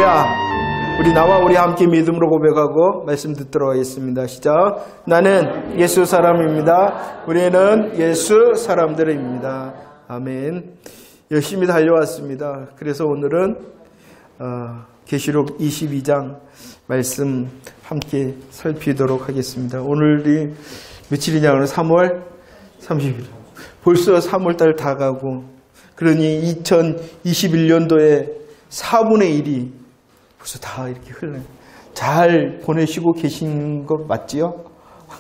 할렐루야. 우리 나와 우리 함께 믿음으로 고백하고 말씀 듣도록 하겠습니다. 시작. 나는 예수 사람입니다. 우리는 예수 사람들입니다. 아멘. 열심히 달려왔습니다. 그래서 오늘은 계시록 22장 말씀 함께 살피도록 하겠습니다. 오늘이 며칠이냐? 오늘 3월 30일. 벌써 3월달 다 가고, 그러니 2021년도에 4분의 1이 벌써 다 이렇게 흘러요. 잘 보내시고 계신 거 맞지요?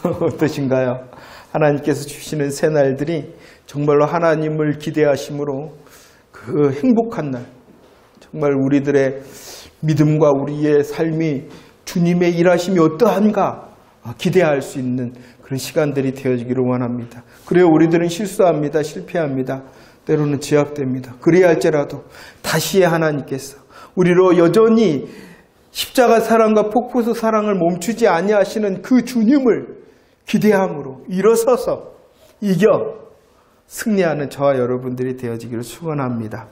어떠신가요? 하나님께서 주시는 새날들이 정말로 하나님을 기대하심으로 그 행복한 날, 정말 우리들의 믿음과 우리의 삶이 주님의 일하심이 어떠한가 기대할 수 있는 그런 시간들이 되어지기를 원합니다. 그래요, 우리들은 실수합니다. 실패합니다. 때로는 제약됩니다. 그래야 할지라도 다시의 하나님께서 우리로 여전히 십자가 사랑과 폭포수 사랑을 멈추지 아니하시는 그 주님을 기대함으로 일어서서 이겨 승리하는 저와 여러분들이 되어지기를 축원합니다.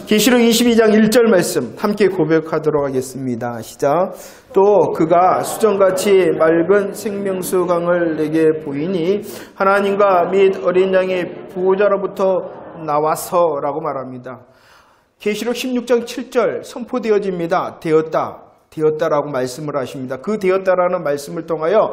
계시록 22장 1절 말씀 함께 고백하도록 하겠습니다. 시작. 또 그가 수정같이 맑은 생명수 강을 내게 보이니 하나님과 및 어린 양의 보호자로부터 나와서 라고 말합니다. 계시록 16장 7절 선포되어집니다. 되었다라고 말씀을 하십니다. 그 되었다라는 말씀을 통하여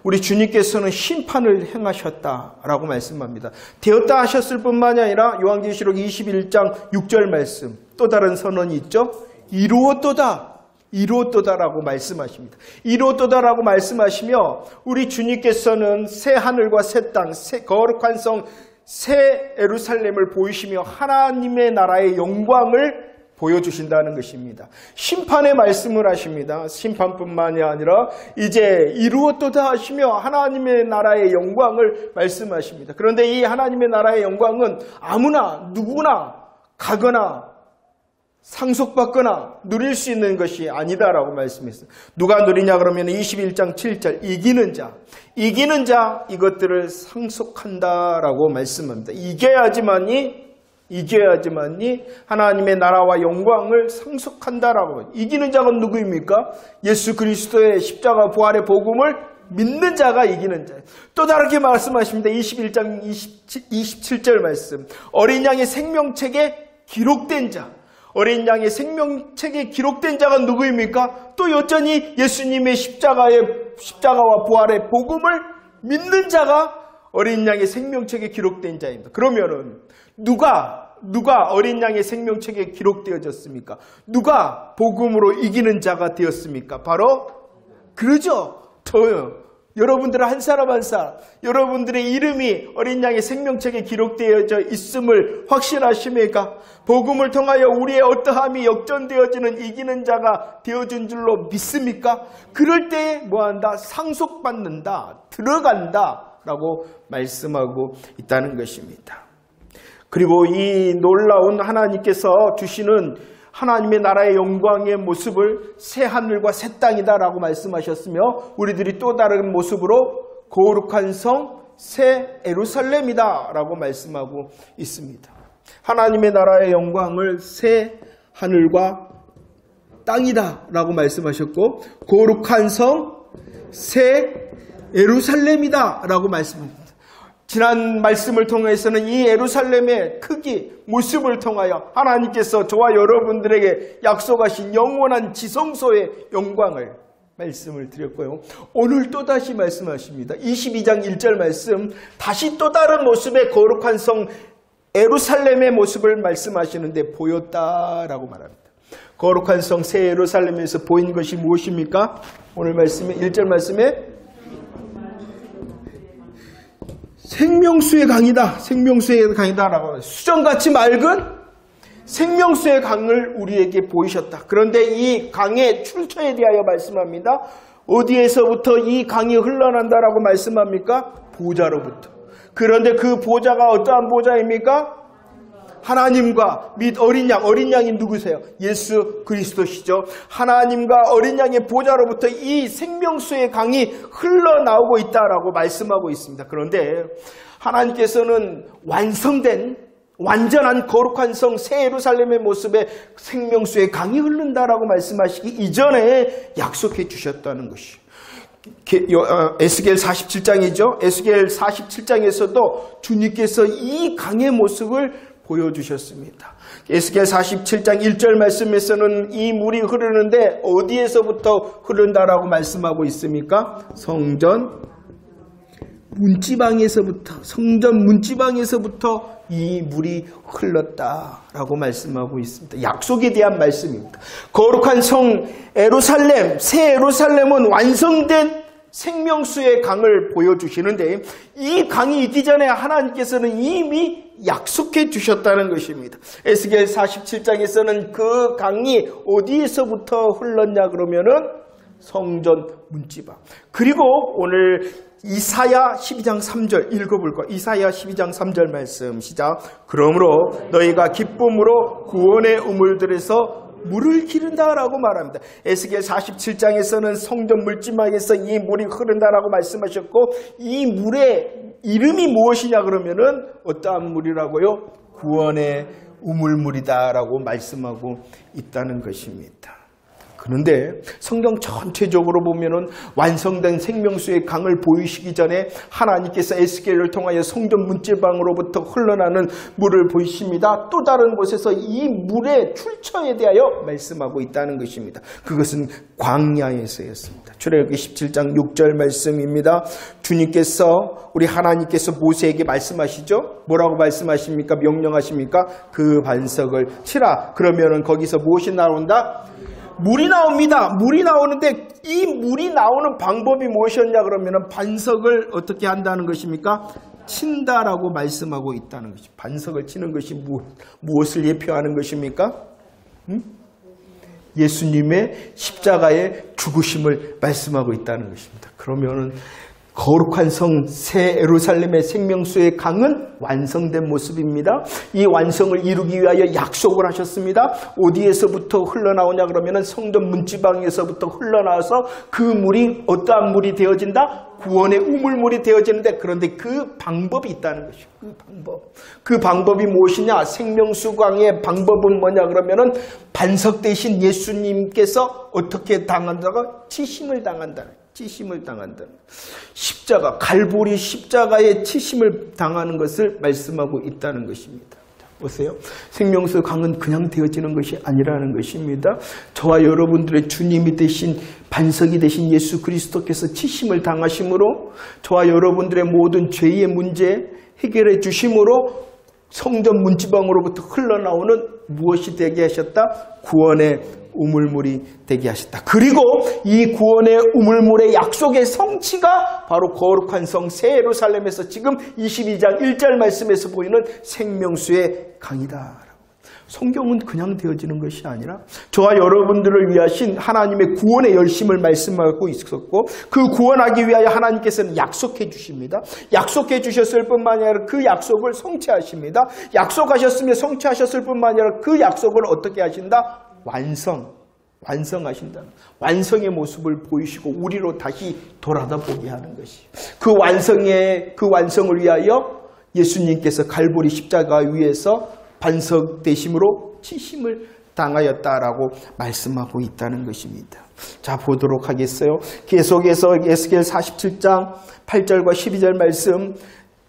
우리 주님께서는 심판을 행하셨다라고 말씀합니다. 되었다 하셨을 뿐만이 아니라 요한계시록 21장 6절 말씀, 또 다른 선언이 있죠. 이루었도다라고 말씀하십니다. 이루었도다라고 말씀하시며 우리 주님께서는 새 하늘과 새 땅, 거룩한 성, 새 예루살렘을 보이시며 하나님의 나라의 영광을 보여주신다는 것입니다. 심판의 말씀을 하십니다. 심판뿐만이 아니라 이제 이루었도다 하시며 하나님의 나라의 영광을 말씀하십니다. 그런데 이 하나님의 나라의 영광은 아무나 누구나 가거나 상속받거나 누릴 수 있는 것이 아니다라고 말씀했어요. 누가 누리냐 그러면 21장 7절 이기는 자 이것들을 상속한다라고 말씀합니다. 이겨야지만이 하나님의 나라와 영광을 상속한다라고. 이기는 자가 누구입니까? 예수 그리스도의 십자가 부활의 복음을 믿는 자가 이기는 자예요. 또 다르게 말씀하십니다. 21장 27절 말씀. 어린 양의 생명책에 기록된 자. 어린 양의 생명책에 기록된 자가 누구입니까? 또 여전히 예수님의 십자가와 부활의 복음을 믿는 자가 어린 양의 생명책에 기록된 자입니다. 그러면은 누가 어린 양의 생명책에 기록되어졌습니까? 누가 복음으로 이기는 자가 되었습니까? 바로 그러죠. 저요. 여러분들 한 사람 여러분들의 이름이 어린 양의 생명책에 기록되어져 있음을 확신하십니까? 복음을 통하여 우리의 어떠함이 역전되어지는 이기는 자가 되어진 줄로 믿습니까? 그럴 때 뭐한다? 상속받는다, 들어간다 라고 말씀하고 있다는 것입니다. 그리고 이 놀라운 하나님께서 주시는 하나님의 나라의 영광의 모습을 새 하늘과 새 땅이다라고 말씀하셨으며 우리들이 또 다른 모습으로 거룩한 성 새 예루살렘이다라고 말씀하고 있습니다. 하나님의 나라의 영광을 새 하늘과 땅이다라고 말씀하셨고 거룩한 성 새 예루살렘이다라고 말씀합니다. 지난 말씀을 통해서는 이 예루살렘의 크기, 모습을 통하여 하나님께서 저와 여러분들에게 약속하신 영원한 지성소의 영광을 말씀을 드렸고요. 오늘 또다시 말씀하십니다. 22장 1절 말씀, 다시 또 다른 모습의 거룩한 성 예루살렘의 모습을 말씀하시는데 보였다라고 말합니다. 거룩한 성 새 예루살렘에서 보인 것이 무엇입니까? 오늘 말씀에 1절 말씀에 생명수의 강이다라고 수정같이 맑은 생명수의 강을 우리에게 보이셨다. 그런데 이 강의 출처에 대하여 말씀합니다. 어디에서부터 이 강이 흘러난다라고 말씀합니까? 보좌로부터. 그런데 그 보좌가 어떠한 보좌입니까? 하나님과 및 어린 양이 누구세요? 예수 그리스도시죠. 하나님과 어린 양의 보좌로부터 이 생명수의 강이 흘러나오고 있다라고 말씀하고 있습니다. 그런데 하나님께서는 완성된 완전한 거룩한 성 새 예루살렘의 모습에 생명수의 강이 흐른다라고 말씀하시기 이전에 약속해 주셨다는 것이요. 에스겔 47장이죠. 에스겔 47장에서도 주님께서 이 강의 모습을 보여주셨습니다. 에스겔 47장 1절 말씀에서는 이 물이 흐르는데 어디에서부터 흐른다라고 말씀하고 있습니까? 성전 문지방에서부터 이 물이 흘렀다라고 말씀하고 있습니다. 약속에 대한 말씀입니다. 거룩한 성 예루살렘, 새 예루살렘은 완성된 생명수의 강을 보여주시는데 이 강이 있기 전에 하나님께서는 이미 약속해 주셨다는 것입니다. 에스겔 47장에서는 그 강이 어디에서부터 흘렀냐 그러면은 성전 문지방. 그리고 오늘 이사야 12장 3절 읽어볼 거예요. 이사야 12장 3절 말씀 시작. 그러므로 너희가 기쁨으로 구원의 우물들에서 물을 기른다라고 말합니다. 에스겔 47장에서는 성전 물지막에서 이 물이 흐른다라고 말씀하셨고 이 물의 이름이 무엇이냐 그러면은 어떠한 물이라고요? 구원의 우물물이다라고 말씀하고 있다는 것입니다. 그런데 성경 전체적으로 보면은 완성된 생명수의 강을 보이시기 전에 하나님께서 에스겔을 통하여 성전 문지방으로부터 흘러나는 물을 보이십니다. 또 다른 곳에서 이 물의 출처에 대하여 말씀하고 있다는 것입니다. 그것은 광야에서였습니다. 출애굽기 17장 6절 말씀입니다. 주님께서 우리 하나님께서 모세에게 말씀하시죠. 뭐라고 말씀하십니까? 명령하십니까? 그 반석을 치라. 그러면은 거기서 무엇이 나온다? 물이 나옵니다. 물이 나오는데 이 물이 나오는 방법이 무엇이었냐 그러면 반석을 어떻게 한다는 것입니까? 친다라고 말씀하고 있다는 것입니다. 반석을 치는 것이 무엇을 예표하는 것입니까? 예수님의 십자가의 죽으심을 말씀하고 있다는 것입니다. 그러면은 거룩한 성 새 예루살렘의 생명수의 강은 완성된 모습입니다. 이 완성을 이루기 위하여 약속을 하셨습니다. 어디에서부터 흘러나오냐 그러면 성전 문지방에서부터 흘러나와서 그 물이 어떠한 물이 되어진다? 구원의 우물물이 되어지는데 그런데 그 방법이 있다는 것이죠. 그 방법이 무엇이냐? 생명수강의 방법은 뭐냐 그러면은 반석 대신 예수님께서 어떻게 당한다고? 치심을 당한다. 십자가, 갈보리 십자가의 치심을 당하는 것을 말씀하고 있다는 것입니다. 보세요. 생명수 강은 그냥 되어지는 것이 아니라는 것입니다. 저와 여러분들의 주님이 되신 반석이 되신 예수 그리스도께서 치심을 당하심으로 저와 여러분들의 모든 죄의 문제 해결해 주심으로 성전 문지방으로부터 흘러나오는 무엇이 되게 하셨다? 구원의 우물물이 되게 하셨다. 그리고 이 구원의 우물물의 약속의 성취가 바로 거룩한 성 새 예루살렘에서 지금 22장 1절 말씀에서 보이는 생명수의 강이다. 성경은 그냥 되어지는 것이 아니라 저와 여러분들을 위하신 하나님의 구원의 열심을 말씀하고 있었고 그 구원하기 위하여 하나님께서는 약속해 주십니다. 약속해 주셨을 뿐만 아니라 그 약속을 성취하십니다. 약속하셨으며 성취하셨을 뿐만 아니라 그 약속을 어떻게 하신다? 완성하신다. 완성의 모습을 보이시고 우리로 다시 돌아다 보게 하는 것이. 그 완성을 위하여 예수님께서 갈보리 십자가 위에서 반석 대심으로 치심을 당하였다라고 말씀하고 있다는 것입니다. 자, 보도록 하겠어요. 계속해서 에스겔 47장 8절과 12절 말씀.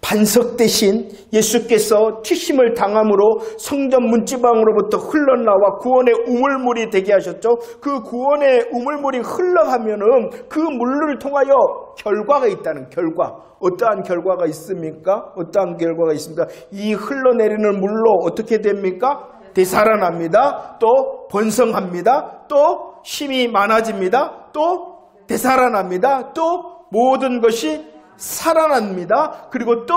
반석 대신 예수께서 치심을 당함으로 성전 문지방으로부터 흘러나와 구원의 우물물이 되게 하셨죠. 그 구원의 우물물이 흘러가면은 그 물을 통하여 결과가 있다는 결과. 어떠한 결과가 있습니까? 어떠한 결과가 있습니까? 이 흘러내리는 물로 어떻게 됩니까? 되살아납니다. 또 번성합니다. 또 힘이 많아집니다. 또 되살아납니다. 또 모든 것이 살아납니다. 그리고 또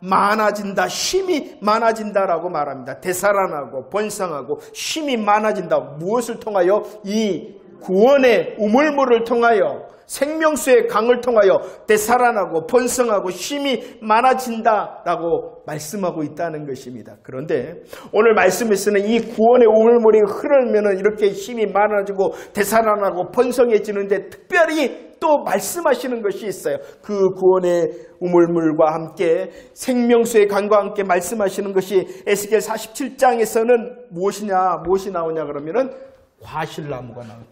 많아진다. 힘이 많아진다라고 말합니다. 되살아나고 번성하고 힘이 많아진다. 무엇을 통하여? 이 구원의 우물물을 통하여 생명수의 강을 통하여 되살아나고 번성하고 힘이 많아진다라고 말씀하고 있다는 것입니다. 그런데 오늘 말씀에서는 이 구원의 우물물이 흐르면 이렇게 힘이 많아지고 되살아나고 번성해지는데 특별히 또 말씀하시는 것이 있어요. 그 구원의 우물물과 함께 생명수의 강과 함께 말씀하시는 것이 에스겔 47장에서는 무엇이 나오냐 그러면은 과실나무가 나와요.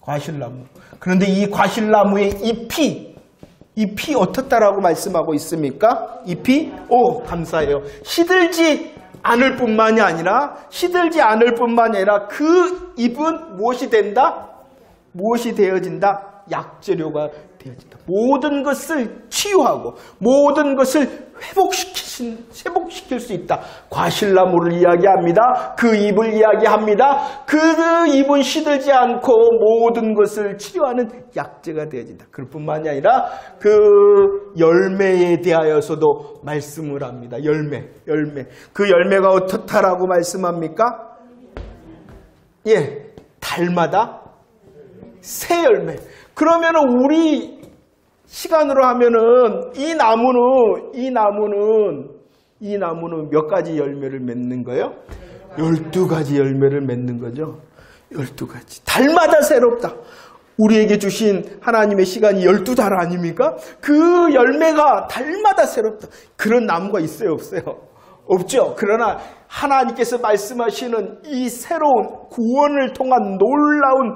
과실나무. 그런데 이 과실나무의 잎이 어떻다라고 말씀하고 있습니까? 잎이 감사해요. 시들지 않을 뿐만이 아니라 그 잎은 무엇이 된다? 무엇이 되어진다? 약재료가 되어진다. 모든 것을 치유하고 모든 것을 회복시킬 수 있다. 과실나무를 이야기합니다. 그 잎을 이야기합니다. 그 잎은 시들지 않고 모든 것을 치료하는 약재가 되어진다. 그럴 뿐만이 아니라 그 열매에 대하여서도 말씀을 합니다. 열매. 그 열매가 어떻다라고 말씀합니까? 달마다 새 열매. 그러면은 우리 시간으로 하면은 이 나무는 몇 가지 열매를 맺는 거예요? 12가지 열매를 맺는 거죠. 12가지. 달마다 새롭다. 우리에게 주신 하나님의 시간이 12달 아닙니까? 그 열매가 달마다 새롭다. 그런 나무가 있어요, 없어요? 없죠. 그러나 하나님께서 말씀하시는 이 새로운 구원을 통한 놀라운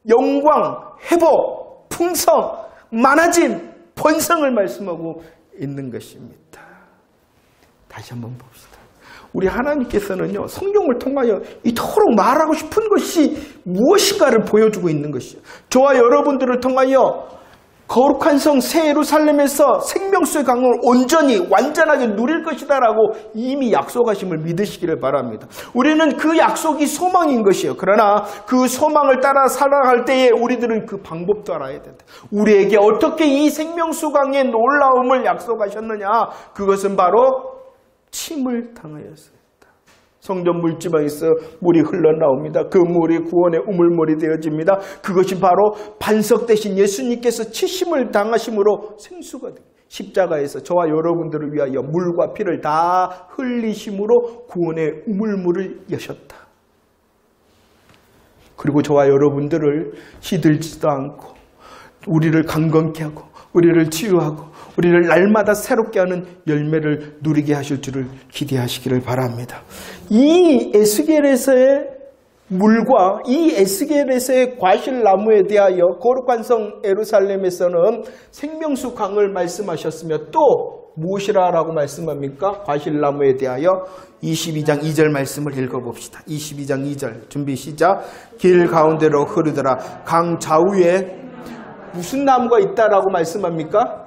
영광, 회복, 풍성, 많아짐, 번성을 말씀하고 있는 것입니다. 다시 한번 봅시다. 우리 하나님께서는요, 성경을 통하여 이토록 말하고 싶은 것이 무엇인가를 보여주고 있는 것이죠. 저와 여러분들을 통하여 거룩한 성 새 예루살렘에서 생명수의 강을 온전히 완전하게 누릴 것이다라고 이미 약속하심을 믿으시기를 바랍니다. 우리는 그 약속이 소망인 것이에요. 그러나 그 소망을 따라 살아갈 때에 우리들은 그 방법도 알아야 된다. 우리에게 어떻게 이 생명수 강의 놀라움을 약속하셨느냐? 그것은 바로 침을 당하였습니다. 성전 물지방에서 물이 흘러나옵니다. 그 물이 구원의 우물물이 되어집니다. 그것이 바로 반석 대신 예수님께서 치심을 당하심으로 생수가 됩니다. 십자가에서 저와 여러분들을 위하여 물과 피를 다 흘리심으로 구원의 우물물을 여셨다. 그리고 저와 여러분들을 시들지도 않고 우리를 강건케 하고 우리를 치유하고 우리를 날마다 새롭게 하는 열매를 누리게 하실 줄을 기대하시기를 바랍니다. 이 에스겔에서의 물과 이 에스겔에서의 과실나무에 대하여 거룩한 성 예루살렘에서는 생명수 강을 말씀하셨으며 또 무엇이라고 말씀합니까? 과실나무에 대하여 22장 2절 말씀을 읽어봅시다. 22장 2절 준비 시작. 길 가운데로 흐르더라. 강 좌우에 무슨 나무가 있다라고 말씀합니까?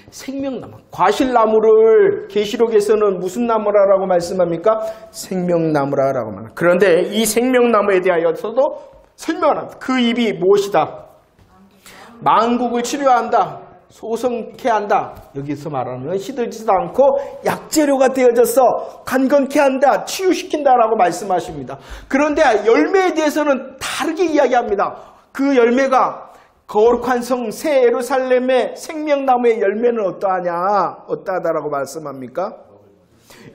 생명나무. 과실나무를 계시록에서는 무슨 나무라고 말씀합니까? 생명나무라고 말합니다. 그런데 이 생명나무에 대하여서도 설명을 합니다. 그 잎이 무엇이다? 만국을 치료한다. 소성케 한다. 여기서 말하는 시들지도 않고 약재료가 되어져서 강건케 한다. 치유시킨다라고 말씀하십니다. 그런데 열매에 대해서는 다르게 이야기합니다. 그 열매가 거룩한 성 새 예루살렘의 생명나무의 열매는 어떠하다라고 말씀합니까?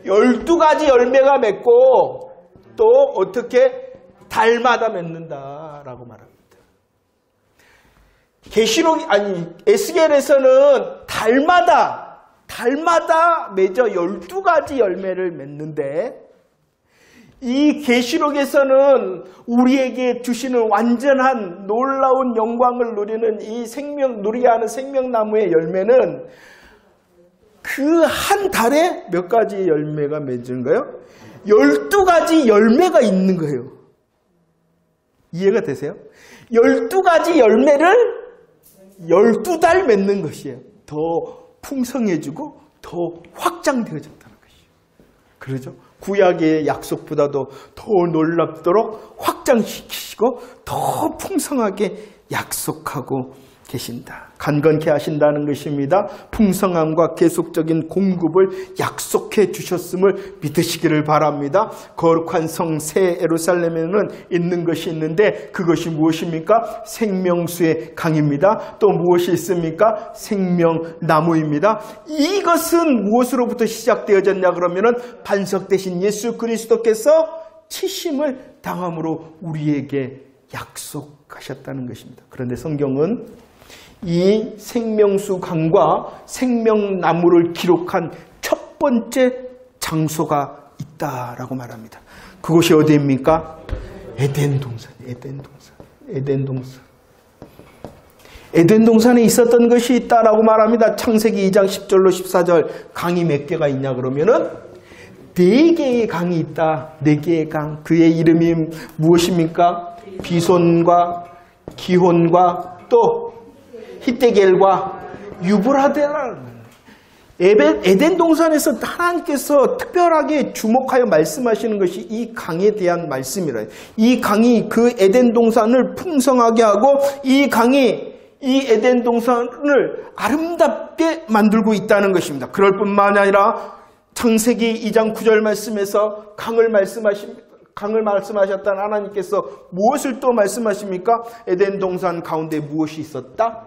12가지 열매가 맺고 또 어떻게 달마다 맺는다라고 말합니다. 에스겔에서는 달마다 맺어 12가지 열매를 맺는데 이 계시록에서는 우리에게 주시는 완전한 놀라운 영광을 누리는 이 누리게 하는 생명나무의 열매는 그 한 달에 몇 가지 열매가 맺은 거예요? 12가지 열매가 있는 거예요. 이해가 되세요? 12가지 열매를 12달 맺는 것이에요. 더 풍성해지고 더 확장되어졌다는 것이에요. 그러죠? 구약의 약속보다도 더 놀랍도록 확장시키시고 더 풍성하게 약속하고 계신다. 강건케 하신다는 것입니다. 풍성함과 계속적인 공급을 약속해 주셨음을 믿으시기를 바랍니다. 거룩한 성 새 예루살렘에는 있는 것이 있는데 그것이 무엇입니까? 생명수의 강입니다. 또 무엇이 있습니까? 생명나무입니다. 이것은 무엇으로부터 시작되어졌냐 그러면은 반석 대신 예수 그리스도께서 치심을 당함으로 우리에게 약속하셨다는 것입니다. 그런데 성경은 이 생명수 강과 생명나무를 기록한 첫 번째 장소가 있다라고 말합니다. 그곳이 어디입니까? 에덴 동산이에요. 에덴 동산. 에덴 동산에 있었던 것이 있다라고 말합니다. 창세기 2장 10절로 14절 강이 몇 개가 있냐 그러면은 4개의 강이 있다. 4개의 강. 그의 이름이 무엇입니까? 비손과 기혼과 또 히데겔과 유브라데라는 에덴 동산에서 하나님께서 특별하게 주목하여 말씀하시는 것이 이 강에 대한 말씀이라. 이 강이 그 에덴 동산을 풍성하게 하고 이 강이 이 에덴 동산을 아름답게 만들고 있다는 것입니다. 그럴 뿐만 아니라 창세기 2장 9절 말씀에서 강을 말씀하셨던 하나님께서 무엇을 또 말씀하십니까? 에덴 동산 가운데 무엇이 있었다?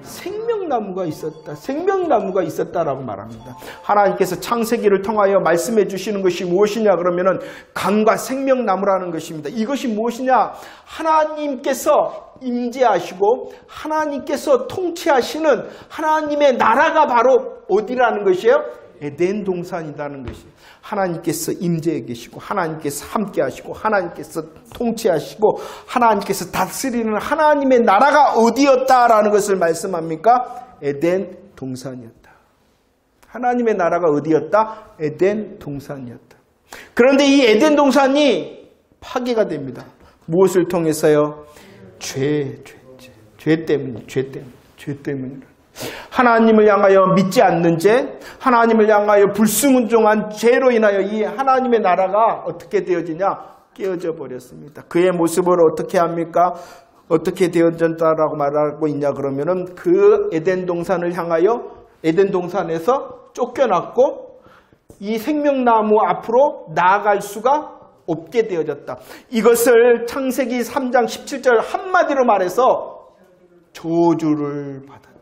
생명나무가 있었다. 생명나무가 있었다라고 말합니다. 하나님께서 창세기를 통하여 말씀해 주시는 것이 무엇이냐 그러면은 강과 생명나무라는 것입니다. 이것이 무엇이냐? 하나님께서 임재하시고 하나님께서 통치하시는 하나님의 나라가 바로 어디라는 것이에요? 에덴 동산이라는 것이. 하나님께서 임재해 계시고 하나님께서 함께 하시고 하나님께서 통치하시고 하나님께서 다스리는 하나님의 나라가 어디였다라는 것을 말씀합니까? 에덴 동산이었다. 하나님의 나라가 어디였다? 에덴 동산이었다. 그런데 이 에덴 동산이 파괴가 됩니다. 무엇을 통해서요? 죄 때문이라. 하나님을 향하여 믿지 않는 죄, 하나님을 향하여 불순종한 죄로 인하여 이 하나님의 나라가 어떻게 되어지냐? 깨어져 버렸습니다. 그의 모습을 어떻게 합니까? 어떻게 되어졌다라고 말하고 있냐 그러면은 그 에덴 동산을 향하여 에덴 동산에서 쫓겨났고 이 생명나무 앞으로 나아갈 수가 없게 되어졌다. 이것을 창세기 3장 17절 한마디로 말해서 저주를 받았다.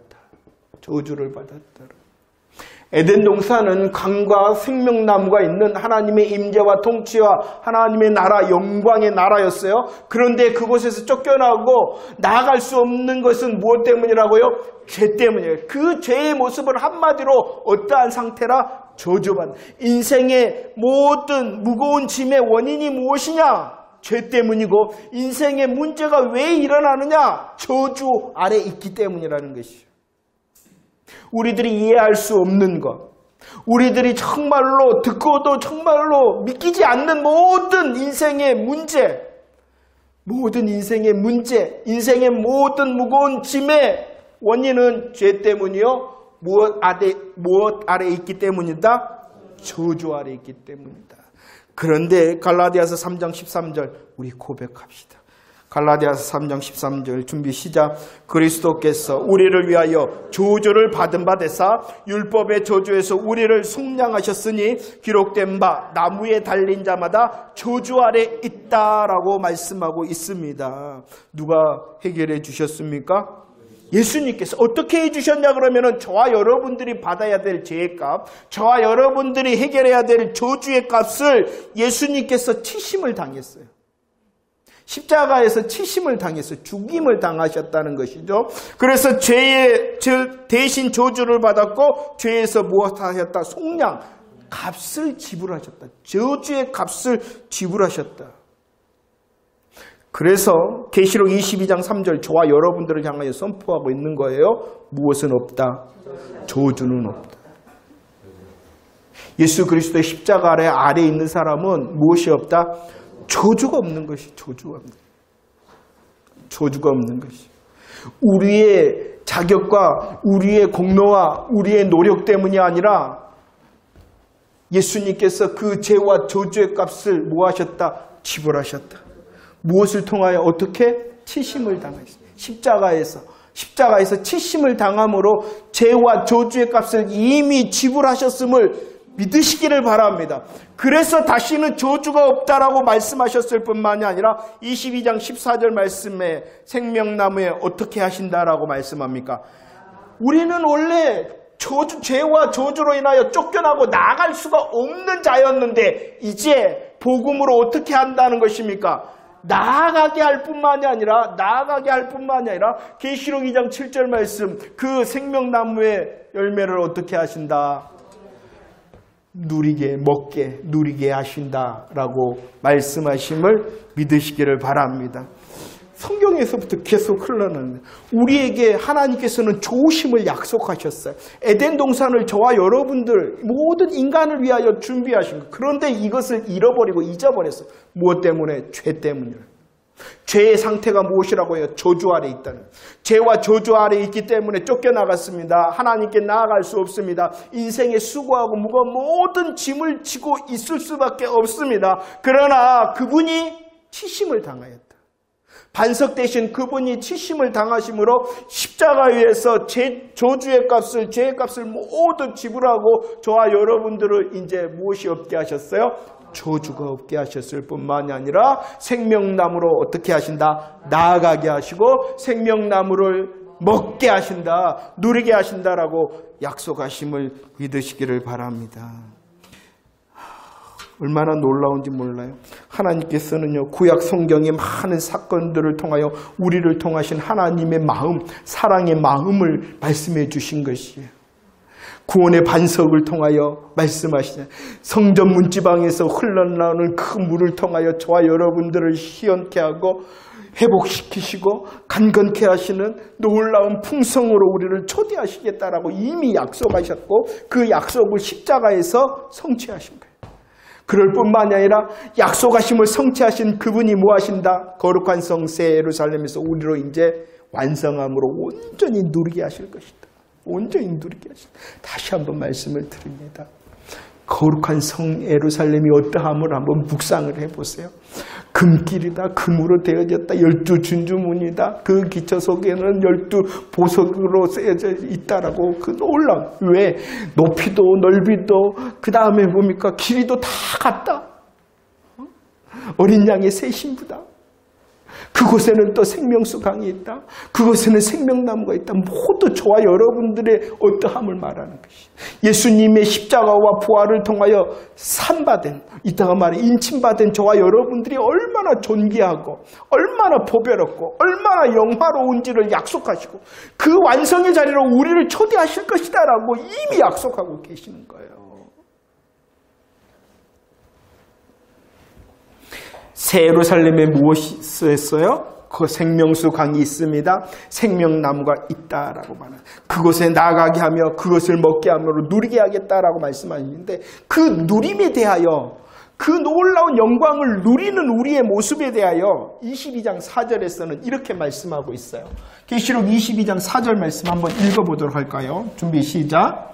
에덴 동산은 강과 생명나무가 있는 하나님의 임재와 통치와 하나님의 나라, 영광의 나라였어요. 그런데 그곳에서 쫓겨나고 나아갈 수 없는 것은 무엇 때문이라고요? 죄 때문이에요. 그 죄의 모습을 한마디로 어떠한 상태라? 저주받는. 인생의 모든 무거운 짐의 원인이 무엇이냐? 죄 때문이고 인생의 문제가 왜 일어나느냐? 저주 아래 있기 때문이라는 것이죠. 우리들이 이해할 수 없는 것, 우리들이 정말로 듣고도 정말로 믿기지 않는 모든 인생의 문제, 인생의 모든 무거운 짐의 원인은 죄 때문이요. 무엇 아래 있기 때문이다? 저주 아래 있기 때문이다. 그런데 갈라디아서 3장 13절 우리 고백합시다. 갈라디아서 3장 13절 준비 시작. 그리스도께서 우리를 위하여 저주를 받은 바 되사 율법의 저주에서 우리를 속량하셨으니 기록된 바 나무에 달린 자마다 저주 아래 있다라고 말씀하고 있습니다. 누가 해결해 주셨습니까? 예수님께서 어떻게 해주셨냐 그러면은 저와 여러분들이 받아야 될 죄의 값, 저와 여러분들이 해결해야 될 저주의 값을 예수님께서 치심을 당했어요. 십자가에서 치심을 당했어요. 죽임을 당하셨다는 것이죠. 그래서 죄의 대신 저주를 받았고 죄에서 무엇하셨다? 속량, 값을 지불하셨다. 저주의 값을 지불하셨다. 그래서 계시록 22장 3절 저와 여러분들을 향하여 선포하고 있는 거예요. 무엇은 없다? 저주는 없다. 예수 그리스도의 십자가 아래 있는 사람은 무엇이 없다? 저주가 없는 것이. 저주가 없는 것이. 우리의 자격과 우리의 공로와 우리의 노력 때문이 아니라 예수님께서 그 죄와 저주의 값을 뭐 하셨다? 지불하셨다. 무엇을 통하여? 어떻게? 치심을 당하셨다. 십자가에서 치심을 당함으로 죄와 저주의 값을 이미 지불하셨음을 믿으시기를 바랍니다. 그래서 다시는 저주가 없다라고 말씀하셨을 뿐만이 아니라 22장 14절 말씀에 생명나무에 어떻게 하신다라고 말씀합니까? 우리는 원래 죄와 저주로 인하여 쫓겨나고 나아갈 수가 없는 자였는데 이제 복음으로 어떻게 한다는 것입니까? 나아가게 할 뿐만이 아니라 계시록 2장 7절 말씀 그 생명나무의 열매를 어떻게 하신다? 누리게 하신다라고 말씀하심을 믿으시기를 바랍니다. 성경에서부터 계속 흘러나옵니다. 우리에게 하나님께서는 좋으심을 약속하셨어요. 에덴 동산을 저와 여러분들 모든 인간을 위하여 준비하신 것. 그런데 이것을 잃어버리고 잊어버렸어요. 무엇 때문에? 죄 때문이에요. 죄의 상태가 무엇이라고 해요? 저주 아래 있다는. 죄와 저주 아래 있기 때문에 쫓겨나갔습니다. 하나님께 나아갈 수 없습니다. 인생에 수고하고 무거운 모든 짐을 지고 있을 수밖에 없습니다. 그러나 그분이 치심을 당하였다. 반석 대신 그분이 치심을 당하심으로 십자가 위에서 저주의 값을, 죄의 값을 모두 지불하고 저와 여러분들을 이제 무엇이 없게 하셨어요? 저주가 없게 하셨을 뿐만이 아니라 생명나무로 어떻게 하신다? 나아가게 하시고 생명나무를 먹게 하신다, 누리게 하신다라고 약속하심을 믿으시기를 바랍니다. 얼마나 놀라운지 몰라요. 하나님께서는요, 구약 성경의 많은 사건들을 통하여 우리를 통하신 하나님의 마음, 사랑의 마음을 말씀해 주신 것이에요. 구원의 반석을 통하여 말씀하시잖아요. 성전 문지방에서 흘러나오는 그 물을 통하여 저와 여러분들을 희연케 하고 회복시키시고 강건케 하시는 놀라운 풍성으로 우리를 초대하시겠다라고 이미 약속하셨고 그 약속을 십자가에서 성취하신 거예요. 그럴 뿐만이 아니라 약속하심을 성취하신 그분이 뭐 하신다? 거룩한 성 새 예루살렘에서 우리로 이제 완성함으로 온전히 누리게 하실 것이다. 온전히 누리게 하신다. 다시 한번 말씀을 드립니다. 거룩한 성 예루살렘이 어떠함을 한번 묵상을 해보세요. 금길이다. 금으로 되어졌다. 12준주문이다. 그 기초 속에는 12보석으로 쓰여져 있다라고 그 놀라운. 왜? 높이도 넓이도 그 다음에 뭡니까? 길이도 다 같다. 어린 양의 새 신부다. 그곳에는 또 생명수 강이 있다. 그곳에는 생명나무가 있다. 모두 저와 여러분들의 어떠함을 말하는 것이. 예수님의 십자가와 부활을 통하여 산받은, 이따가 말해 인침받은 저와 여러분들이 얼마나 존귀하고 얼마나 보배롭고 얼마나 영화로운지를 약속하시고 그 완성의 자리로 우리를 초대하실 것이다라고 이미 약속하고 계시는 거예요. 새 예루살렘에 무엇이 있어요? 그 생명수 강이 있습니다. 생명나무가 있다라고 말해요. 그곳에 나가게 하며 그것을 먹게 하며 누리게 하겠다라고 말씀하시는데 그 누림에 대하여 그 놀라운 영광을 누리는 우리의 모습에 대하여 22장 4절에서는 이렇게 말씀하고 있어요. 계시록 22장 4절 말씀 한번 읽어보도록 할까요? 준비 시작.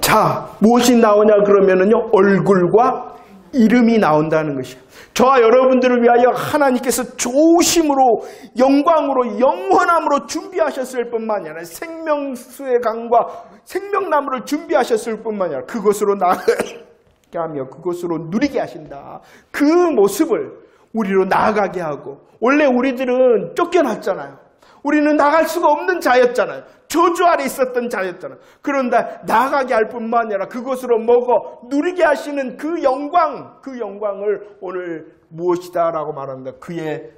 자, 무엇이 나오냐 그러면은요, 얼굴과 이름이 나온다는 것이에요. 저와 여러분들을 위하여 하나님께서 좋으심으로, 영광으로, 영원함으로 준비하셨을 뿐만 아니라 생명수의 강과 생명나무를 준비하셨을 뿐만 아니라 그것으로 나아가게 하며 그것으로 누리게 하신다. 그 모습을 우리로 나아가게 하고, 원래 우리들은 쫓겨났잖아요. 우리는 나갈 수가 없는 자였잖아요. 저주 아래 있었던 자였잖아요. 그런데 나가게 할 뿐만 아니라 그것으로 먹어 누리게 하시는 그 영광을 오늘 무엇이다라고 말합니다. 그의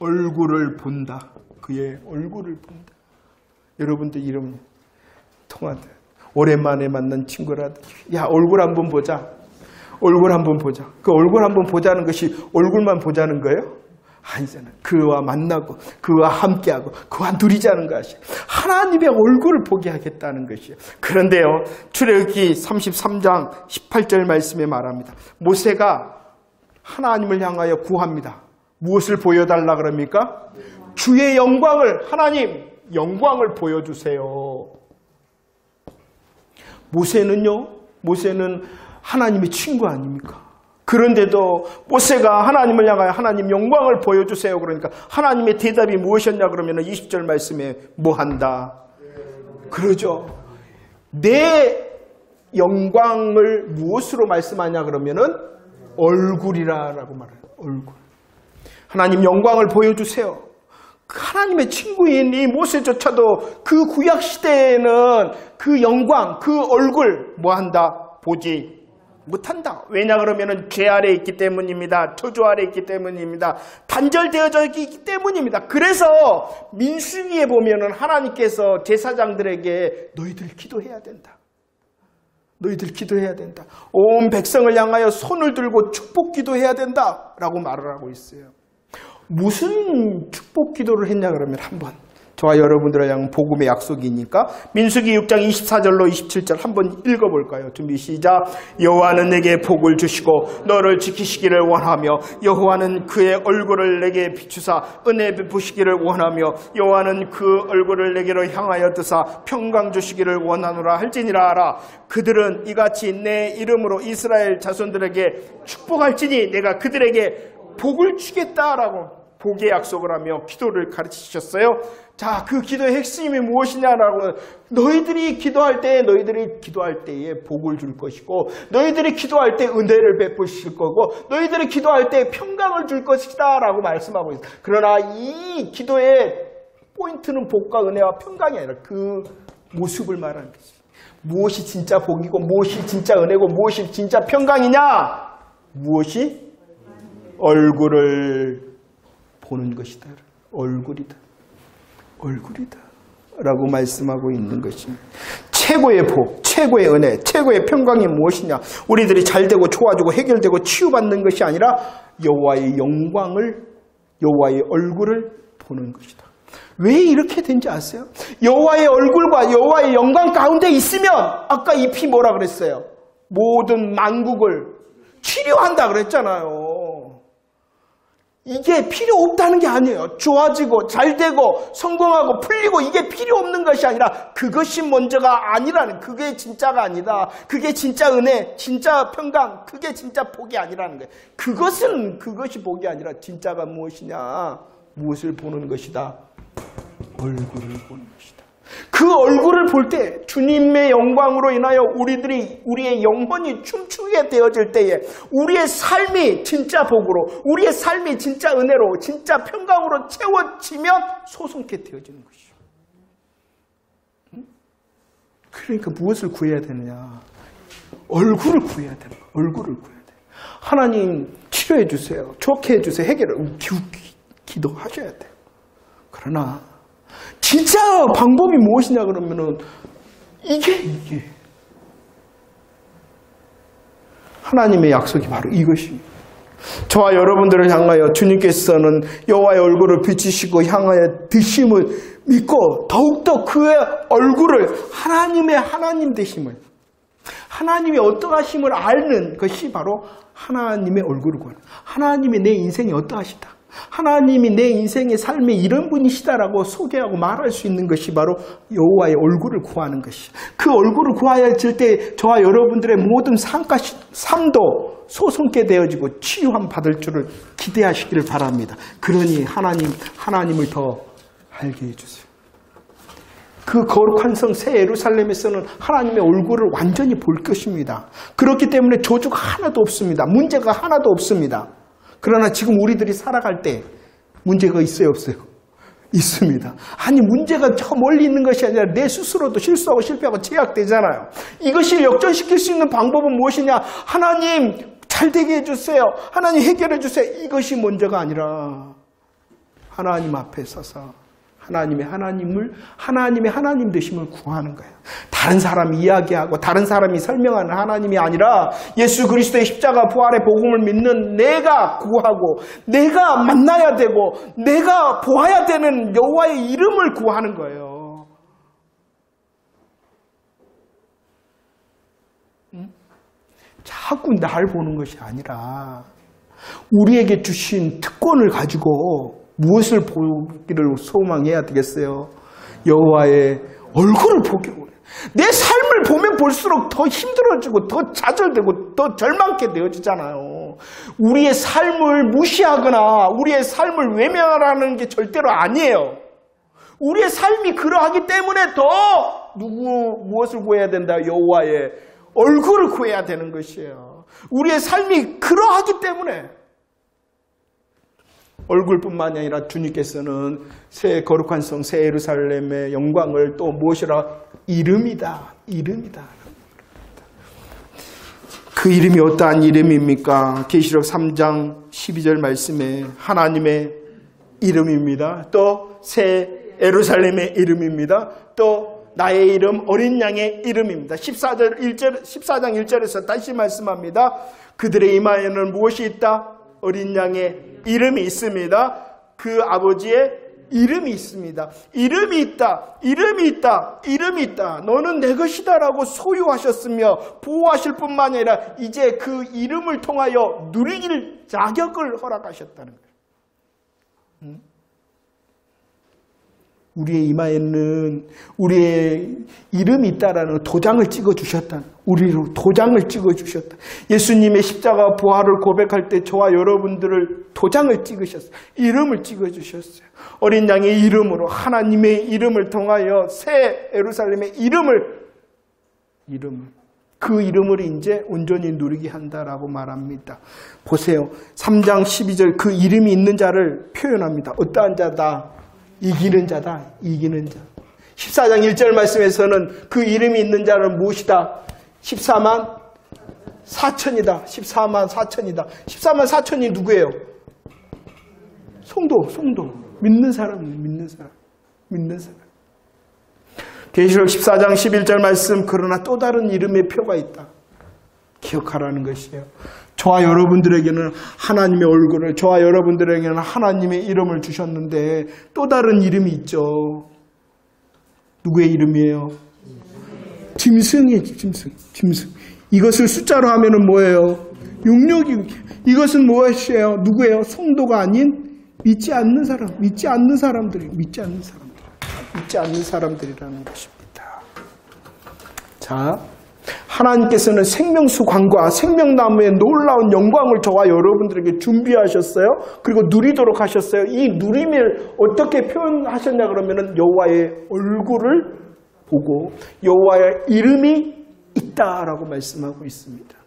얼굴을 본다. 그의 얼굴을 본다. 여러분들 이름 통한다. 오랜만에 만난 친구라도 야, 얼굴 한번 보자. 얼굴 한번 보자. 그 얼굴 한번 보자는 것이 얼굴만 보자는 거예요? 아니잖아요. 그와 만나고 그와 함께하고 그와 누리자는 것이 하나님의 얼굴을 보게 하겠다는 것이에요. 그런데요, 출애굽기 33장 18절 말씀에 말합니다. 모세가 하나님을 향하여 구합니다. 무엇을 보여달라 그럽니까? 주의 영광을, 하나님 영광을 보여주세요. 모세는 하나님의 친구 아닙니까? 그런데도 모세가 하나님을 향하여 하나님 영광을 보여주세요. 그러니까 하나님의 대답이 무엇이었냐 그러면 20절 말씀에 뭐 한다? 그러죠. 내 영광을 무엇으로 말씀하냐 그러면은 얼굴이라고 말해요. 얼굴. 하나님 영광을 보여주세요. 하나님의 친구인 이 모세조차도 그 구약 시대에는 그 영광, 그 얼굴 뭐 한다? 보지 못한다. 왜냐 그러면은 죄 아래 있기 때문입니다. 저주 아래 있기 때문입니다. 단절되어져 있기 때문입니다. 그래서 민수기에 보면은 하나님께서 제사장들에게 너희들 기도해야 된다. 너희들 기도해야 된다. 온 백성을 향하여 손을 들고 축복 기도해야 된다라고 말을 하고 있어요. 무슨 축복 기도를 했냐 그러면 한번 저와 여러분들을 향한 복음의 약속이니까 민수기 6장 24절로 27절 한번 읽어볼까요? 준비 시작. 여호와는 내게 복을 주시고 너를 지키시기를 원하며 여호와는 그의 얼굴을 내게 비추사 은혜 베푸시기를 원하며 여호와는 그 얼굴을 내게로 향하여 드사 평강 주시기를 원하노라 할지니라 하라. 그들은 이같이 내 이름으로 이스라엘 자손들에게 축복할지니 내가 그들에게 복을 주겠다라고 복의 약속을 하며 기도를 가르치셨어요. 자, 그 기도의 핵심이 무엇이냐라고 너희들이 기도할 때에 복을 줄 것이고 너희들이 기도할 때 은혜를 베푸실 거고 너희들이 기도할 때 평강을 줄 것이다 라고 말씀하고 있어요. 그러나 이 기도의 포인트는 복과 은혜와 평강이 아니라 그 모습을 말하는 거지. 무엇이 진짜 복이고 무엇이 진짜 은혜고 무엇이 진짜 평강이냐? 무엇이? 얼굴을 보는 것이다. 얼굴이다. 라고 말씀하고 있는 것입니다. 최고의 복, 최고의 은혜, 최고의 평강이 무엇이냐? 우리들이 잘되고 좋아지고 해결되고 치유받는 것이 아니라 여호와의 영광을, 여호와의 얼굴을 보는 것이다. 왜 이렇게 된지 아세요? 여호와의 얼굴과 여호와의 영광 가운데 있으면 아까 이 피 뭐라 그랬어요? 모든 만국을 치료한다 그랬잖아요. 이게 필요 없다는 게 아니에요. 좋아지고 잘되고 성공하고 풀리고 이게 필요 없는 것이 아니라 그것이 먼저가 아니라는, 그게 진짜가 아니다. 그게 진짜 은혜, 진짜 평강, 그게 진짜 복이 아니라는 거예요. 그것이 복이 아니라 진짜가 무엇이냐? 무엇을 보는 것이다? 얼굴을 보는 것이다. 그 얼굴을 볼 때 주님의 영광으로 인하여 우리의 영혼이 춤추게 되어질 때에 우리의 삶이 진짜 복으로, 우리의 삶이 진짜 은혜로, 진짜 평강으로 채워지면 소송케 되어지는 것이죠. 그러니까 무엇을 구해야 되느냐? 얼굴을 구해야 되는 거예요. 얼굴을 구해야 돼요. 하나님 치료해 주세요. 좋게 해주세요. 해결을 기도하셔야 돼요. 그러나 진짜 방법이 무엇이냐 그러면은 이게 하나님의 약속이 바로 이것입니다. 저와 여러분들을 향하여 주님께서는 여호와의 얼굴을 비추시고 향하여 드심을 믿고 더욱더 그의 얼굴을 하나님 되심을, 하나님의 어떠하심을 아는 것이 바로 하나님의 얼굴을 구하는, 하나님의 내 인생이 어떠하시다, 하나님이 내 인생의 삶에 이런 분이시다라고 소개하고 말할 수 있는 것이 바로 여호와의 얼굴을 구하는 것이. 그 얼굴을 구하여질 때 저와 여러분들의 모든 삶도 소송케 되어지고 치유함 받을 줄을 기대하시기를 바랍니다. 그러니 하나님을 더 알게 해주세요. 그 거룩한 성 새 예루살렘에서는 하나님의 얼굴을 완전히 볼 것입니다. 그렇기 때문에 저주가 하나도 없습니다. 문제가 하나도 없습니다. 그러나 지금 우리들이 살아갈 때 문제가 있어요, 없어요? 있습니다. 아니, 문제가 저 멀리 있는 것이 아니라 내 스스로도 실수하고 실패하고 제약되잖아요. 이것을 역전시킬 수 있는 방법은 무엇이냐? 하나님 잘되게 해주세요. 하나님 해결해 주세요. 이것이 먼저가 아니라 하나님 앞에 서서 하나님의 하나님 되심을 구하는 거예요. 다른 사람이 이야기하고 다른 사람이 설명하는 하나님이 아니라 예수 그리스도의 십자가 부활의 복음을 믿는 내가 구하고 내가 만나야 되고 내가 보아야 되는 여호와의 이름을 구하는 거예요. 자꾸 날 보는 것이 아니라 우리에게 주신 특권을 가지고 무엇을 보기를 소망해야 되겠어요? 여호와의 얼굴을 보기를 원해요. 내 삶을 보면 볼수록 더 힘들어지고 더 좌절되고 더 절망케 되어지잖아요. 우리의 삶을 무시하거나 우리의 삶을 외면하라는 게 절대로 아니에요. 우리의 삶이 그러하기 때문에 더 무엇을 구해야 된다? 여호와의 얼굴을 구해야 되는 것이에요. 우리의 삶이 그러하기 때문에 얼굴뿐만이 아니라 주님께서는 새 거룩한 성 새 예루살렘의 영광을 또 무엇이라? 이름이다. 그 이름이 어떠한 이름입니까? 계시록 3장 12절 말씀에 하나님의 이름입니다. 또 새 예루살렘의 이름입니다. 또 나의 이름 어린 양의 이름입니다. 14장 1절에서 다시 말씀합니다. 그들의 이마에는 무엇이 있다? 어린 양의 이름이 있습니다. 그 아버지의 이름이 있습니다. 이름이 있다. 이름이 있다. 이름이 있다. 너는 내 것이다 라고 소유하셨으며 보호하실 뿐만 아니라 이제 그 이름을 통하여 누리길 자격을 허락하셨다는 거예요. 우리의 이마에는 우리의 이름이 있다라는 도장을 찍어주셨다. 우리로 도장을 찍어주셨다. 예수님의 십자가 부활을 고백할 때 저와 여러분들을 도장을 찍으셨어요. 이름을 찍어주셨어요. 어린 양의 이름으로 하나님의 이름을 통하여 새 예루살렘의 이름을 그 이름을 이제 온전히 누리게 한다라고 말합니다. 보세요. 3장 12절 그 이름이 있는 자를 표현합니다. 어떠한 자다? 이기는 자다. 이기는 자. 14장 1절 말씀에서는 그 이름이 있는 자는 무엇이다? 14만 4천이다. 14만 4천이다. 14만 4천이 누구예요? 성도. 믿는 사람. 계시록 14장 11절 말씀 그러나 또 다른 이름의 표가 있다. 기억하라는 것이에요. 저와 여러분들에게는 하나님의 얼굴을, 저와 여러분들에게는 하나님의 이름을 주셨는데 또 다른 이름이 있죠. 누구의 이름이에요? 짐승이에요. 짐승. 이것을 숫자로 하면은 뭐예요? 666. 이것은 무엇이에요? 누구예요? 성도가 아닌 믿지 않는 사람들이라는 것입니다. 자, 하나님께서는 생명수광과 생명나무의 놀라운 영광을 저와 여러분들에게 준비하셨어요. 그리고 누리도록 하셨어요. 이 누림을 어떻게 표현하셨냐 그러면은 여호와의 얼굴을 보고 여호와의 이름이 있다라고 말씀하고 있습니다.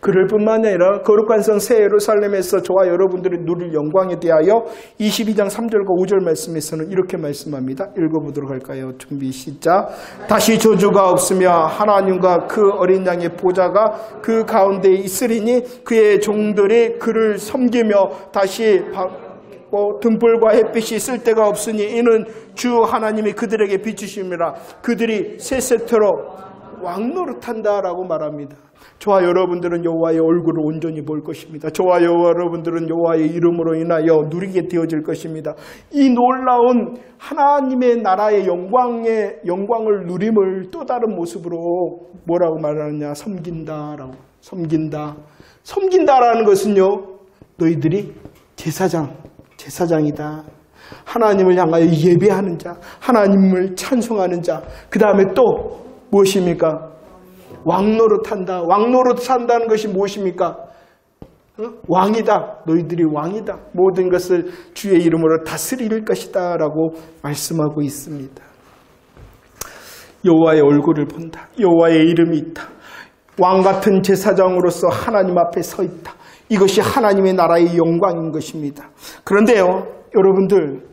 그럴 뿐만 아니라 거룩한 성 새 예루살렘에서 저와 여러분들이 누릴 영광에 대하여 22장 3절과 5절 말씀에서는 이렇게 말씀합니다. 읽어보도록 할까요? 준비 시작. 다시 저주가 없으며 하나님과 그 어린 양의 보좌가 그 가운데 있으리니 그의 종들이 그를 섬기며 다시 등불과 햇빛이 쓸 데가 없으니 이는 주 하나님이 그들에게 비추심이라. 그들이 세 세트로 왕노릇한다라고 말합니다. 저와 여러분들은 여호와의 얼굴을 온전히 볼 것입니다. 저와 여러분들은 여호와의 이름으로 인하여 누리게 되어질 것입니다. 이 놀라운 하나님의 나라의 영광을 누림을 또 다른 모습으로 뭐라고 말하느냐? 섬긴다라는 것은요, 너희들이 제사장이다. 하나님을 향하여 예배하는 자, 하나님을 찬송하는 자. 그 다음에 또 무엇입니까? 왕노릇한다. 왕노릇한다는 것이 무엇입니까? 왕이다. 너희들이 왕이다. 모든 것을 주의 이름으로 다스릴 것이다 라고 말씀하고 있습니다. 여호와의 얼굴을 본다. 여호와의 이름이 있다. 왕같은 제사장으로서 하나님 앞에 서 있다. 이것이 하나님의 나라의 영광인 것입니다. 그런데요, 여러분들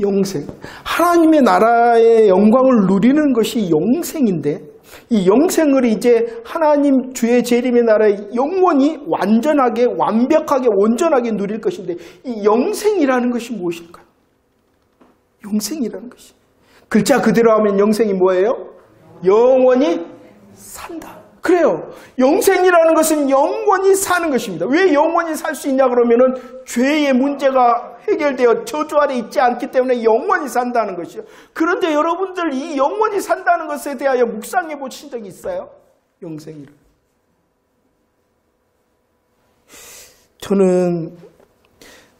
영생. 하나님의 나라의 영광을 누리는 것이 영생인데 이 영생을 이제 하나님 주의 재림의 나라에 영원히 완전하게 완벽하게 온전하게 누릴 것인데 이 영생이라는 것이 무엇일까요? 영생이라는 것이 글자 그대로 하면 영생이 뭐예요? 영원히 산다. 그래요. 영생이라는 것은 영원히 사는 것입니다. 왜 영원히 살 수 있냐 그러면은 죄의 문제가 해결되어 저주 아래 있지 않기 때문에 영원히 산다는 것이요. 그런데 여러분들 이 영원히 산다는 것에 대하여 묵상해 보신 적이 있어요? 영생이를. 저는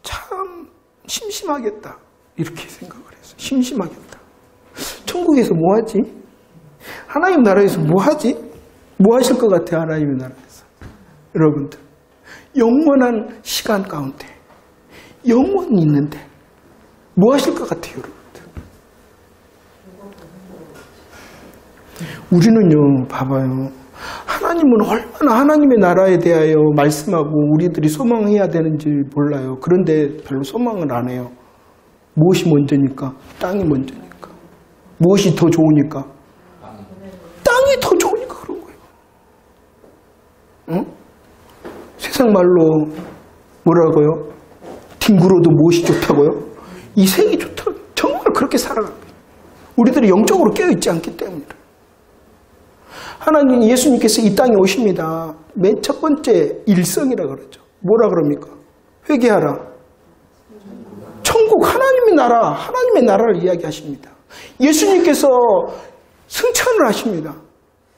참 심심하겠다 이렇게 생각을 했어요. 심심하겠다. 천국에서 뭐 하지? 하나님 나라에서 뭐 하지? 뭐 하실 것 같아요? 하나님의 나라에서. 여러분들 영원한 시간 가운데 영원히 있는데 뭐 하실 것 같아요? 여러분들 우리는요 봐봐요, 하나님은 얼마나 하나님의 나라에 대하여 말씀하고 우리들이 소망해야 되는지 몰라요. 그런데 별로 소망을 안 해요. 무엇이 먼저니까? 땅이 먼저니까. 무엇이 더 좋으니까? 땅이 더 좋으니까 그런 거예요. 응? 세상 말로 뭐라고요? 뒹굴어도 무엇이 좋다고요? 이 생이 좋다고. 정말 그렇게 살아갑니다. 우리들이 영적으로 깨어있지 않기 때문에. 하나님 예수님께서 이 땅에 오십니다. 맨 첫 번째 일성이라 그러죠. 뭐라 그럽니까? 회개하라. 천국 하나님의 나라, 하나님의 나라를 이야기하십니다. 예수님께서 승천을 하십니다.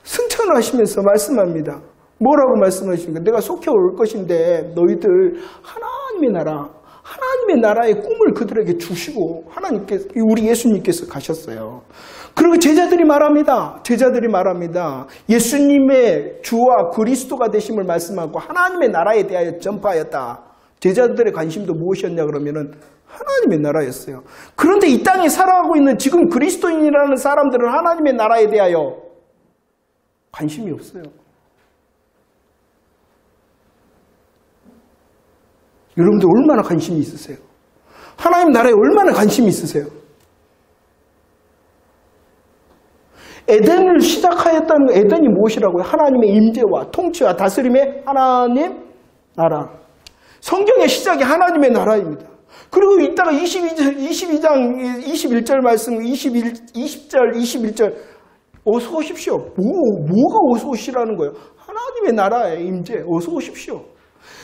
승천을 하시면서 말씀합니다. 뭐라고 말씀하십니까? 내가 속해 올 것인데 너희들 하나님의 나라, 하나님의 나라의 꿈을 그들에게 주시고 하나님께서, 우리 예수님께서 가셨어요. 그리고 제자들이 말합니다. 예수님의 주와 그리스도가 되심을 말씀하고 하나님의 나라에 대하여 전파하였다. 제자들의 관심도 무엇이었냐 그러면은 하나님의 나라였어요. 그런데 이 땅에 살아가고 있는 지금 그리스도인이라는 사람들은 하나님의 나라에 대하여 관심이 없어요. 여러분들 얼마나 관심이 있으세요? 하나님 나라에 얼마나 관심이 있으세요? 에덴을 시작하였다는 거, 에덴이 무엇이라고요? 하나님의 임재와 통치와 다스림의 하나님 나라. 성경의 시작이 하나님의 나라입니다. 그리고 이따가 22장 21절 말씀, 20절, 21절 어서 오십시오. 뭐가 어서 오시라는 거예요? 하나님의 나라의 임재, 어서 오십시오.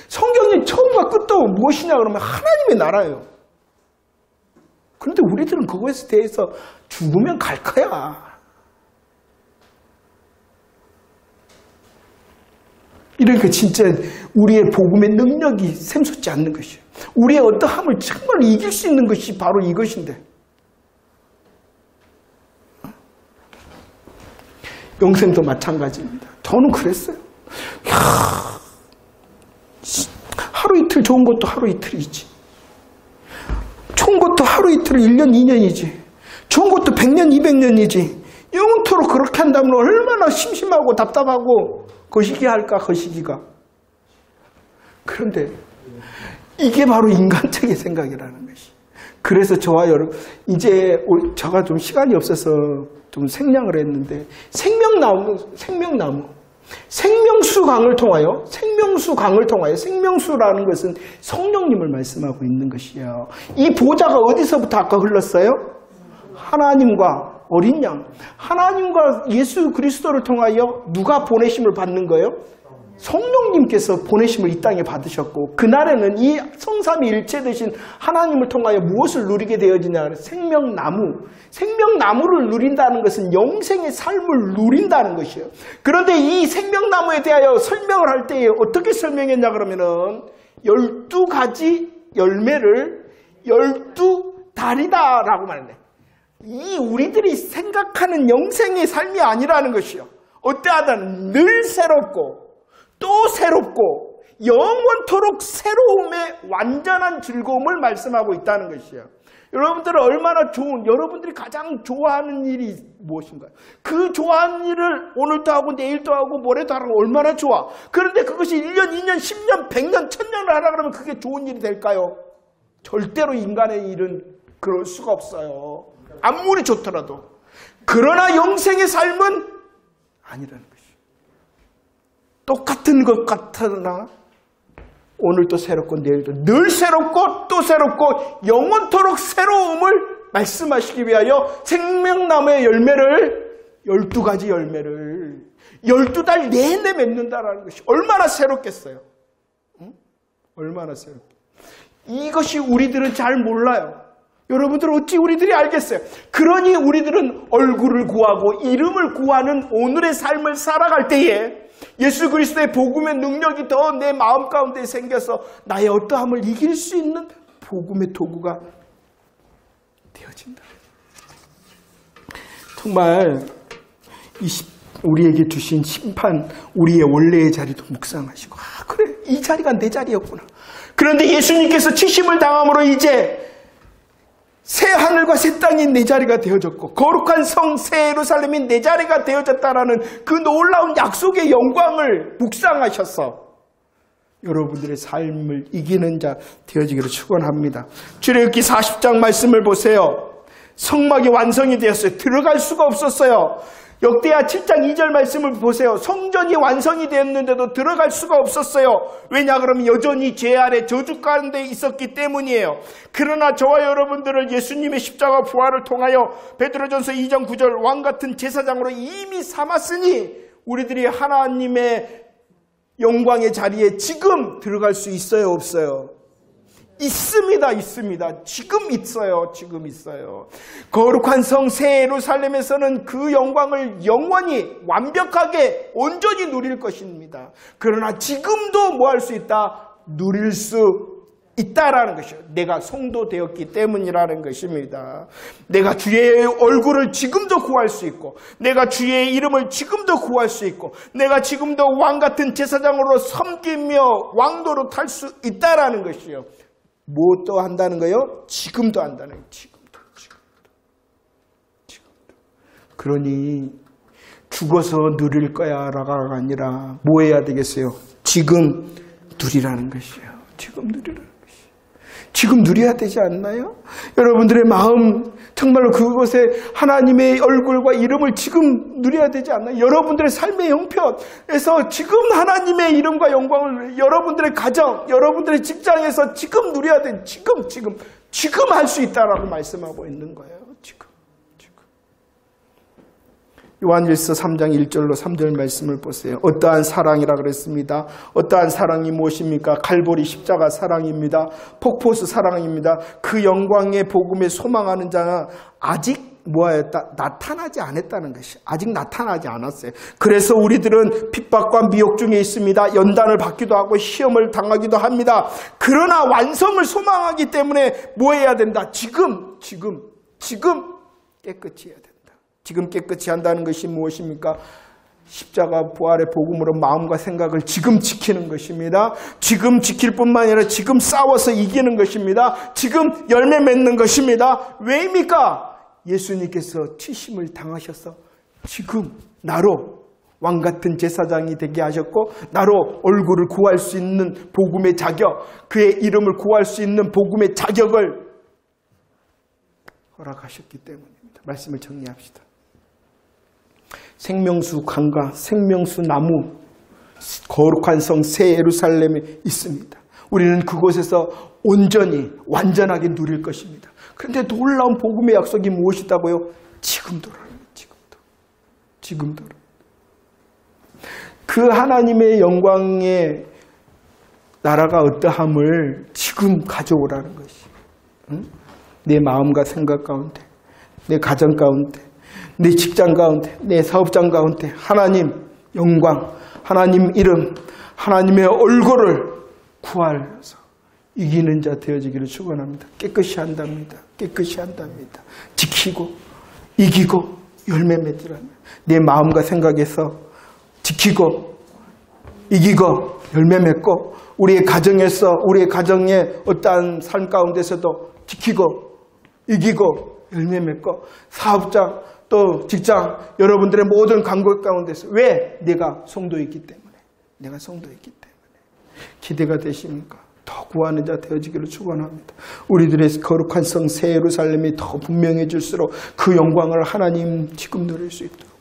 성경의 처음과 끝도 무엇이냐 그러면 하나님의 나라예요. 그런데 우리들은 그것에 대해서 죽으면 갈 거야. 이러니까 진짜 우리의 복음의 능력이 샘솟지 않는 것이에요. 우리의 어떠함을 정말 이길 수 있는 것이 바로 이것인데. 영생도 마찬가지입니다. 저는 그랬어요. 하루 이틀 좋은 것도 하루 이틀이지. 좋은 것도 하루 이틀 1년 2년이지. 좋은 것도 100년 200년이지. 영원토록 그렇게 한다면 얼마나 심심하고 답답하고 거시기할까 거시기가. 그런데 이게 바로 인간적인 생각이라는 것이. 그래서 저와 여러분 이제 제가 좀 시간이 없어서 좀 생략을 했는데 생명나무 생명수 강을 통하여 생명수라는 것은 성령님을 말씀하고 있는 것이에요. 이 보좌가 어디서부터 아까 흘렀어요? 하나님과 어린 양, 하나님과 예수 그리스도를 통하여 누가 보내심을 받는 거예요? 성령님께서 보내심을 이 땅에 받으셨고, 그날에는 이 성삼위일체 되신 하나님을 통하여 무엇을 누리게 되어지냐? 생명나무를 누린다는 것은 영생의 삶을 누린다는 것이에요. 그런데 이 생명나무에 대하여 설명을 할 때 어떻게 설명했냐 그러면은 12가지 열매를 12달이다라고 말했네. 이 우리들이 생각하는 영생의 삶이 아니라는 것이요. 어때하다는 늘 새롭고 또 새롭고 영원토록 새로움의 완전한 즐거움을 말씀하고 있다는 것이에요. 여러분들은 얼마나 여러분들이 가장 좋아하는 일이 무엇인가요? 그 좋아하는 일을 오늘도 하고 내일도 하고 모레도 하고 얼마나 좋아. 그런데 그것이 1년, 2년, 10년, 100년, 1000년을 하라 그러면 그게 좋은 일이 될까요? 절대로 인간의 일은 그럴 수가 없어요. 아무리 좋더라도. 그러나 영생의 삶은 아니라는 것이에요. 똑같은 것 같으나 오늘도 새롭고 내일도 늘 새롭고 또 새롭고 영원토록 새로움을 말씀하시기 위하여 생명나무의 열매를 12가지 열매를 12달 내내 맺는다라는 것이 얼마나 새롭겠어요. 응? 얼마나 새롭게. 이것이 우리들은 잘 몰라요. 여러분들은 어찌 우리들이 알겠어요. 그러니 우리들은 얼굴을 구하고 이름을 구하는 오늘의 삶을 살아갈 때에 예수 그리스도의 복음의 능력이 더 내 마음 가운데 생겨서 나의 어떠함을 이길 수 있는 복음의 도구가 되어진다. 정말 우리에게 주신 심판, 우리의 원래의 자리도 묵상하시고, 그래, 이 자리가 내 자리였구나. 그런데 예수님께서 치심을 당함으로 이제 새 하늘과 새 땅이 내 자리가 되어졌고 거룩한 성 새 예루살렘이 내 자리가 되어졌다라는 그 놀라운 약속의 영광을 묵상하셔서 여러분들의 삶을 이기는 자 되어지기를 축원합니다. 출애굽기 40장 말씀을 보세요. 성막이 완성이 되었어요. 들어갈 수가 없었어요. 역대하 7장 2절 말씀을 보세요. 성전이 완성이 되었는데도 들어갈 수가 없었어요. 왜냐 그러면 여전히 죄 아래 저주 가운데 있었기 때문이에요. 그러나 저와 여러분들을 예수님의 십자가 부활을 통하여 베드로전서 2장 9절 왕같은 제사장으로 이미 삼았으니 우리들이 하나님의 영광의 자리에 지금 들어갈 수 있어요, 없어요? 있습니다. 지금 있어요. 거룩한 성 새 예루살렘에서는 그 영광을 영원히 완벽하게 온전히 누릴 것입니다. 그러나 지금도 뭐 할 수 있다? 누릴 수 있다라는 것이요. 내가 성도되었기 때문이라는 것입니다. 내가 주의 얼굴을 지금도 구할 수 있고, 내가 주의 이름을 지금도 구할 수 있고, 내가 지금도 왕같은 제사장으로 섬기며 왕도로 탈 수 있다라는 것이요. 무엇도 한다는 거요? 지금도 한다는 거예요. 지금도. 그러니 죽어서 누릴 거야 라가 아니라 뭐 해야 되겠어요? 지금 누리라는 것이에요. 지금 누리라는 것이에요. 지금 누려야 되지 않나요? 여러분들의 마음 정말로 그곳에 하나님의 얼굴과 이름을 지금 누려야 되지 않나요? 여러분들의 삶의 형편에서 지금 하나님의 이름과 영광을 여러분들의 가정, 여러분들의 직장에서 지금 누려야 돼. 지금 할 수 있다라고 말씀하고 있는 거예요. 지금. 요한일서 3장 1절로 3절 말씀을 보세요. 어떠한 사랑이라 그랬습니다. 어떠한 사랑이 무엇입니까? 갈보리 십자가 사랑입니다. 폭포수 사랑입니다. 그 영광의 복음에 소망하는 자는 아직 나타나지 않았다는 것이 아직 나타나지 않았어요. 그래서 우리들은 핍박과 미혹 중에 있습니다. 연단을 받기도 하고 시험을 당하기도 합니다. 그러나 완성을 소망하기 때문에 뭐 해야 된다? 지금 깨끗이 해야 된다. 지금 깨끗이 한다는 것이 무엇입니까? 십자가 부활의 복음으로 마음과 생각을 지금 지키는 것입니다. 지금 지킬 뿐만 아니라 지금 싸워서 이기는 것입니다. 지금 열매 맺는 것입니다. 왜입니까? 예수님께서 치심을 당하셔서 지금 나로 왕같은 제사장이 되게 하셨고, 나로 얼굴을 구할 수 있는 복음의 자격, 그의 이름을 구할 수 있는 복음의 자격을 허락하셨기 때문입니다. 말씀을 정리합시다. 생명수 강가, 생명수 나무, 거룩한 성 새 예루살렘에 있습니다. 우리는 그곳에서 온전히 완전하게 누릴 것입니다. 그런데 놀라운 복음의 약속이 무엇이다고요? 지금도라는 지금도. 그 하나님의 영광의 나라가 어떠함을 지금 가져오라는 것이. 내 마음과 생각 가운데, 내 가정 가운데, 내 직장 가운데, 내 사업장 가운데 하나님 영광, 하나님 이름, 하나님의 얼굴을 구하여서 이기는 자 되어지기를 축원합니다. 깨끗이 한답니다. 지키고 이기고 열매 맺으라면 내 마음과 생각에서 지키고 이기고 열매 맺고, 우리의 가정에서 우리의 가정의 어떠한 삶 가운데서도 지키고 이기고 열매 맺고, 사업장 또 직장 여러분들의 모든 간격 가운데서 왜? 내가 성도였기 때문에 기대가 되십니까? 더 구하는 자 되어지기를 축원합니다. 우리들의 거룩한 성 새 예루살렘이 더 분명해질수록 그 영광을 하나님 지금 누릴 수 있도록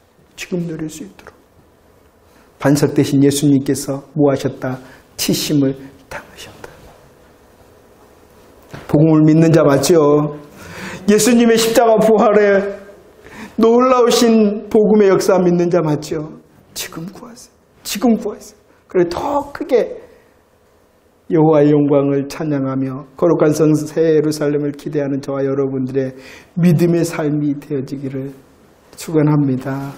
반석 대신 예수님께서 뭐 하셨다? 치심을 당하셨다. 복음을 믿는 자 맞죠? 예수님의 십자가 부활에 놀라우신 복음의 역사 믿는 자 맞죠? 지금 구하세요. 그리고 더 크게 여호와의 영광을 찬양하며 거룩한 성 새 예루살렘을 기대하는 저와 여러분들의 믿음의 삶이 되어지기를 축원합니다.